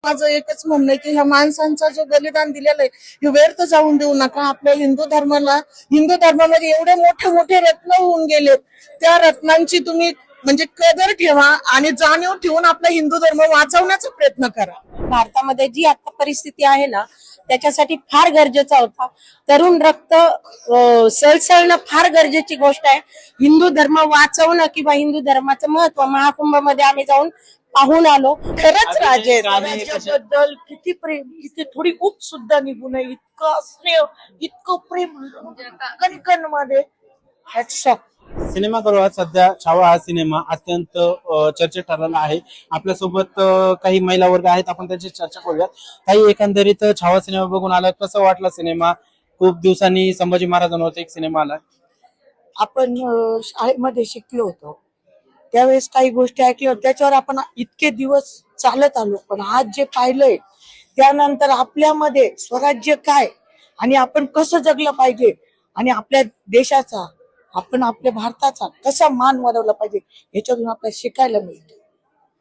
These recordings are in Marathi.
माझं एकच म्हणणं आहे की ह्या माणसांचा जो बलिदान दिलेलं आहे हे व्यर्थ जाऊन देऊ नका. आपल्या हिंदू धर्मामध्ये एवढे मोठे मोठे रत्न होऊन गेलेत, त्या रत्नांची तुम्ही म्हणजे कदर ठेवा आणि जाणीव ठेवून आपला हिंदू धर्म वाचवण्याचा प्रयत्न करा. भारतामध्ये जी आता परिस्थिती आहे ना, त्याच्यासाठी फार गरजेचा होता. तरुण रक्त सळसळणं फार गरजेची गोष्ट आहे. हिंदू धर्म वाचवणं किंवा हिंदू धर्माचं महत्व महाकुंभमध्ये आम्ही जाऊन पाहून आलो. खरंच राज्याबद्दल किती प्रेम, किती थोडी उप सुद्धा निघू नये इतकं स्नेह, इतकं प्रेम कणकण मध्ये. सिनेमागृहात सध्या छावा हा सिनेमा अत्यंत चर्चेत ठरलेला आहे. आपल्यासोबत काही महिला वर्ग आहेत, आपण त्यांची चर्चा करूयात. काही एकंदरीत छावा सिनेमा बघून आला, कसं वाटला सिनेमा? खूप दिवसांनी संभाजी महाराजांवरती एक सिनेमा आला. आपण शाळेमध्ये शिकलो होतो त्यावेळेस काही गोष्टी ऐकल्या होत्या, त्याच्यावर आपण इतके दिवस चालत आलो. पण आज जे पाहिलंय त्यानंतर आपल्यामध्ये स्वराज्य काय आणि आपण कसं जगलं पाहिजे आणि आपल्या देशाचा, आपण आपल्या भारताचा कसा मान वाढवला पाहिजे याच्यातून आपल्याला शिकायला मिळतं.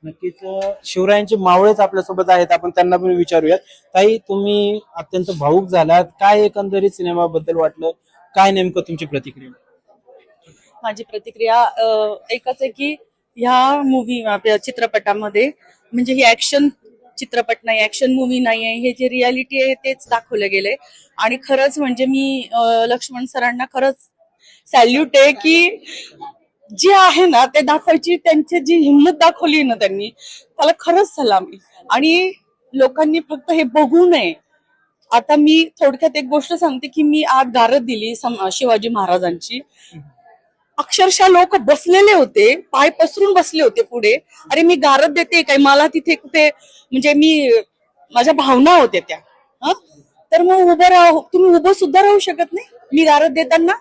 नक्कीच शिवरायांचे मावळेच आपल्यासोबत आहेत, आपण त्यांना पण विचारूयात. ताई, तुम्ही अत्यंत भावुक झालात, काय एकंदरीत सिनेमाबद्दल वाटलं? काय नेमकं तुमची प्रतिक्रिया? माझी प्रतिक्रिया एकच आहे की ह्या मूवी चित्रपटामध्ये म्हणजे ही ऍक्शन चित्रपट नाही, ऍक्शन मूवी नाही आहे, हे जे रियालिटी आहे तेच दाखवलं गेलंय. आणि खरंच म्हणजे मी लक्ष्मण सरांना खरंच सॅल्यूट आहे की जे आहे ना ते दाखवायची त्यांची जी हिंमत दाखवली ना त्यांनी, त्याला खरंच सलामी. आणि लोकांनी फक्त हे बघू नये. आता मी थोडक्यात एक गोष्ट सांगते की मी आज गारद दिली शिवाजी महाराजांची. अक्षरशः लोक बसलेले होते, पाय पसरून बसले होते पुढे. अरे मी गारद देते काय, मला तिथे कुठे म्हणजे माझ्या भावना होत्या त्या. तर मग तुम्ही उभं सुद्धा राहू शकत नाही. मी गारद देताना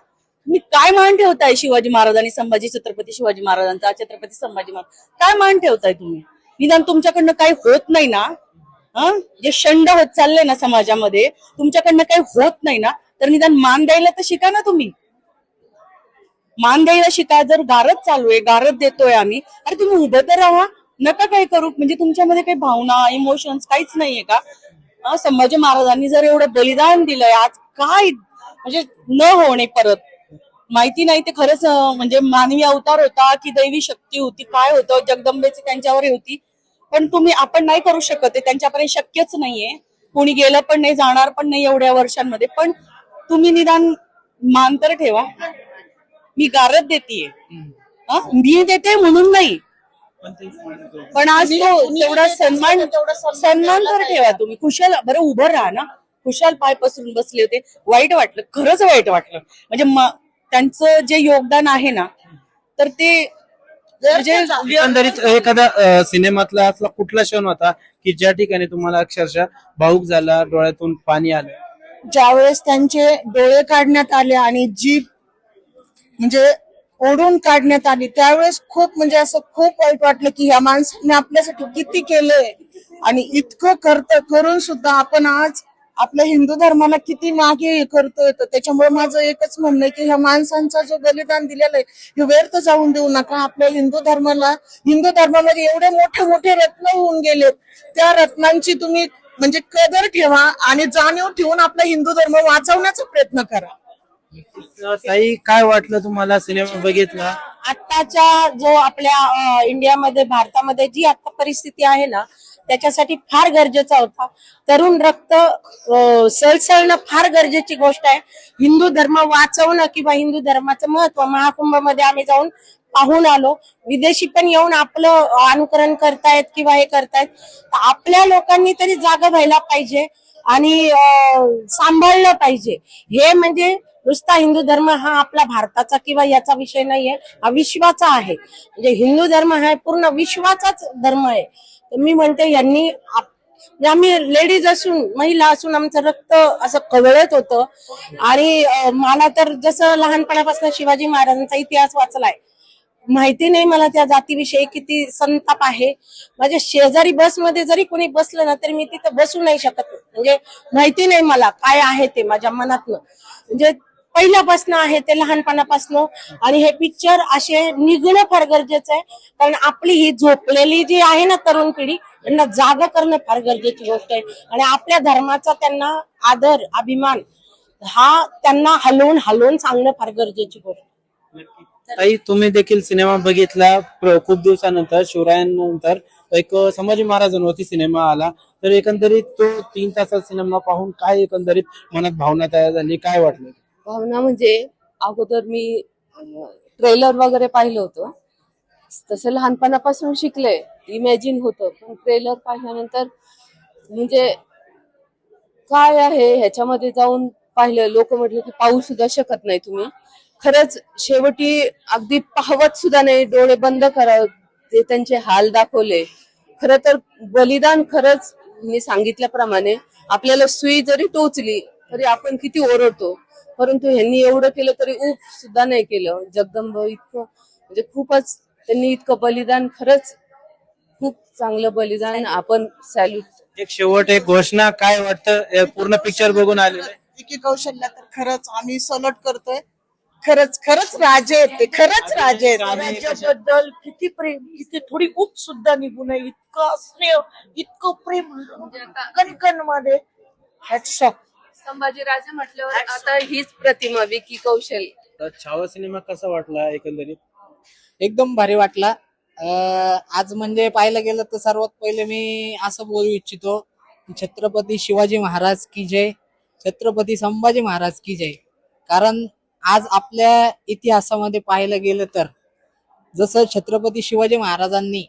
मी काय मान ठेवताय शिवाजी महाराजांनी, संभाजी छत्रपती शिवाजी महाराजांचा, छत्रपती संभाजी महाराज काय मान ठेवताय तुम्ही? निदान तुमच्याकडनं काही होत नाही ना, जे शंड होत चालले ना समाजामध्ये, तुमच्याकडनं काही होत नाही ना, तर निदान मान द्यायला तर शिका ना. तुम्ही मान द्यायला शिका. जर गारद चालू आहे, गारद देतोय आम्ही, अरे तुम्ही उभं तर राहा, नका काय करू. म्हणजे तुमच्यामध्ये काही भावना, इमोशन्स काहीच नाहीये का? संभाजी महाराजांनी जर एवढं बलिदान दिलंय, आज काय म्हणजे न होणे परत माहिती नाही. ते खरंच म्हणजे मानवी अवतार होता की दैवी शक्ती होती, काय होतं, जगदंबेची त्यांच्यावर होती. पण आपण नाही करू शकत, त्यांच्यापर्यंत शक्यच नाहीये. कोणी गेलं पण नाही, जाणार पण नाही एवढ्या वर्षांमध्ये. पण तुम्ही निदान मान तर ठेवा. मी गारद देतेय, मी देते म्हणून नाही, पण आज तेवढा सन्मान तर ठेवा. तुम्ही खुशाल बरं उभं राहा ना. खुशाल पाय पसरून बसले होते, वाईट वाटलं, खरंच वाईट वाटलं. म्हणजे त्यांचं जे योगदान आहे ना, तर ते म्हणजे एकंदरीत एखादा सिनेमातला असला कुठला क्षण होता की ज्या ठिकाणी तुम्हाला अक्षरशः भावुक झाला, डोळ्यातून पाणी आलं? ज्यावेळेस त्यांचे डोळे काढण्यात आले आणि जीभ म्हणजे ओढून काढण्यात आली, त्यावेळेस खूप म्हणजे असं खूप वाईट वाटलं की ह्या माणसाने आपल्यासाठी किती केलंय आणि इतकं करून सुद्धा आपण आज आपल्या हिंदू धर्माला किती मागे करतोय. त्याच्यामुळे माझं एकच म्हणणं आहे की ह्या माणसांचा जो बलिदान दिलेलं आहे हे व्यर्थ जाऊन देऊ नका. आपल्या हिंदू धर्मामध्ये एवढे मोठे मोठे रत्न होऊन गेलेत, त्या रत्नांची तुम्ही म्हणजे कदर ठेवा आणि जाणीव ठेवून आपला हिंदू धर्म वाचवण्याचा प्रयत्न करा. ताई, काय वाटलं तुम्हाला सिनेमा बघितला? आत्ताच्या जो आपल्या इंडियामध्ये भारतामध्ये जी आता परिस्थिती आहे ना, त्याच्यासाठी फार गरजेचा होता. तरुण रक्त सळसळणं फार गरजेची गोष्ट आहे. हिंदू धर्म वाचवणं किंवा हिंदू धर्माचं महत्व महाकुंभमध्ये आम्ही जाऊन पाहून आलो. विदेशी पण येऊन आपलं अनुकरण करतायत किंवा हे करतायत. आपल्या लोकांनी तरी जागा व्हायला पाहिजे आणि सांभाळलं पाहिजे. हे म्हणजे नुसता हिंदू धर्म हा आपला भारताचा किंवा याचा विषय नाहीये, हा विश्वाचा आहे. म्हणजे हिंदू धर्म हा पूर्ण विश्वाचाच धर्म आहे. मी म्हणते यांनी आम्ही लेडीज असून, महिला असून आमचं रक्त असं कवळत होतं. आणि मला तर जसं लहानपणापासून शिवाजी महाराजांचा इतिहास वाचलाय, माहिती नाही मला त्या जातीविषयी किती संताप आहे. माझ्या शेजारी बसमध्ये जरी कोणी बसलं ना तरी मी तिथं बसू नाही शकत. म्हणजे माहिती नाही मला काय आहे ते माझ्या मनातलं. म्हणजे पहिल्यापासून आहे ते लहानपणापासून, आणि हे पिक्चर असे निघणं फार गरजेचं आहे. कारण आपली ही झोपलेली जी आहे ना तरुण पिढी, त्यांना जागा करणं फार गरजेची गोष्ट आहे. आणि आपल्या धर्माचा त्यांना आदर अभिमान हा त्यांना हलवून हलवून सांगणं फार गरजेची गोष्ट आहे. ताई, तुम्ही देखील सिनेमा बघितला खूप दिवसानंतर, शिवरायांनंतर एक संभाजी महाराजांवरती सिनेमा आला, तर एकंदरीत तो 3 तासाचा सिनेमा पाहून काय एकंदरीत मनात भावना तयार झाली, काय वाटलं? भावना म्हणजे अगोदर मी ट्रेलर वगैरे पाहिलं होतं, तसं लहानपणापासून शिकले, इमॅजिन होतं, पण ट्रेलर पाहिल्यानंतर म्हणजे काय आहे ह्याच्यामध्ये जाऊन पाहिलं. लोक म्हटले की पाहू सुद्धा शकत नाही तुम्ही. खरंच शेवटी अगदी पाहवत सुद्धा नाही, डोळे बंद करा, ते त्यांचे हाल दाखवले. खरं तर बलिदान खरंच मी सांगितल्याप्रमाणे आपल्याला सुई जरी टोचली तरी आपण किती ओरडतो, परंतु ह्यांनी एवढं केलं तरी उप सुद्धा नाही केलं. जगदंब इतकं म्हणजे खूपच त्यांनी इतकं बलिदान, खरंच खूप चांगलं बलिदान. आपण सॅल्यूट. एक शेवट, एक घोषणा, काय वाटतं? पूर्ण पिक्चर बघून आलेलं आहे. विकी कौशल्य तर खरंच आम्ही सलट करतोय. खरंच खरंच राजे आहेत ते, खरंच राजे आहेत. राज्याबद्दल किती प्रेम, किती थोडी ऊब सुद्धा निघू नये इतकं स्नेह, इतकं प्रेम कणकण मध्ये. Hats off. संभाजीराजे म्हटल्यावर आता हीच प्रतिमा विकी कौशल. तर छावा सिनेमा कसा वाटला एकंदरीत? एकदम भारी वाटला. आज म्हणजे पाहायला गेलं तर सर्वात पहिले मी असं बोलू इच्छितो की छत्रपती शिवाजी महाराज की जय, छत्रपती संभाजी महाराज की जय. कारण आज आपल्या इतिहासामध्ये पाहायला गेलं तर जसं छत्रपती शिवाजी महाराजांनी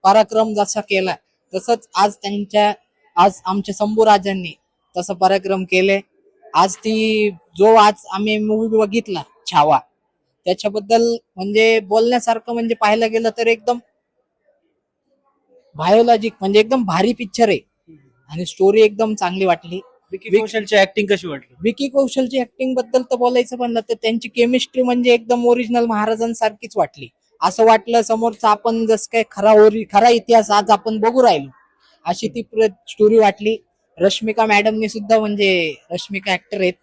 पराक्रम जसा केला, तसंच आज आमच्या शंभूराजांनी तसं पराक्रम केले. आज आज आम्ही मूवी बघितला छावा, त्याच्याबद्दल म्हणजे बोलण्यासारखं म्हणजे पाहायला गेलं तर एकदम बायोलॉजिक म्हणजे एकदम भारी पिक्चर आहे. आणि स्टोरी एकदम चांगली वाटली. विकी कौशलची ऍक्टिंग कशी वाटली? विकी कौशलची ऍक्टिंग बद्दल तर बोलायचं म्हणलं तर त्यांची केमिस्ट्री म्हणजे एकदम ओरिजिनल महाराजांसारखीच वाटली. असं वाटलं समोरचा आपण जसं काय खरा इतिहास आज आपण बघू राहिलो, अशी ती स्टोरी वाटली. रश्मिका मॅडमनी सुद्धा म्हणजे रश्मिका ऍक्टर आहेत,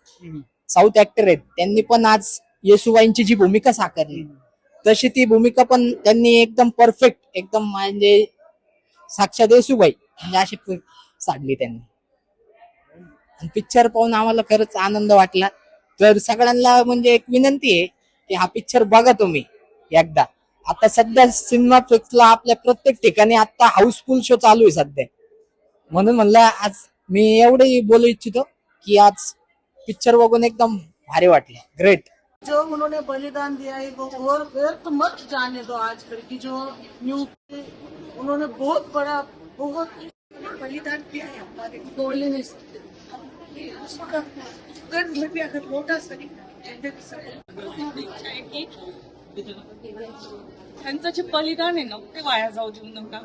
साऊथ ऍक्टर आहेत, त्यांनी पण आज येसुबाईंची जी भूमिका साकारली तशी ती भूमिका पण त्यांनी एकदम परफेक्ट, एकदम म्हणजे साक्षात येसुबाई म्हणजे अशी साधली त्यांनी. पिक्चर पाहून आम्हाला खरंच आनंद वाटला. तर सगळ्यांना म्हणजे एक विनंती आहे की हा पिक्चर बघा तुम्ही एकदा. आता सध्या सिनेमा प्लेक्सला आपल्या प्रत्येक ठिकाणी आता हाऊसफुल शो चालू आहे सध्या, म्हणून म्हणलं आज मी एवढंही बोलू इच्छितो की आज पिक्चर बघून एकदम भारी वाटले. ग्रेट. जो उन्होंने बलिदान दिया है वो और व्यर्थ मत जाने दो आजकल की जो न्यू, उन्होंने बहुत बड़ा बहुत बलिदान किया है हमारे, बोलने नहीं सकते. उसका गन में भी अगर मोटा सरी त्यांचं जे बलिदान आहे ना ते वाया जाऊ देऊ नका.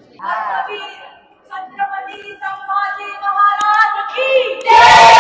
छत्रपती संभाजी महाराज की जय.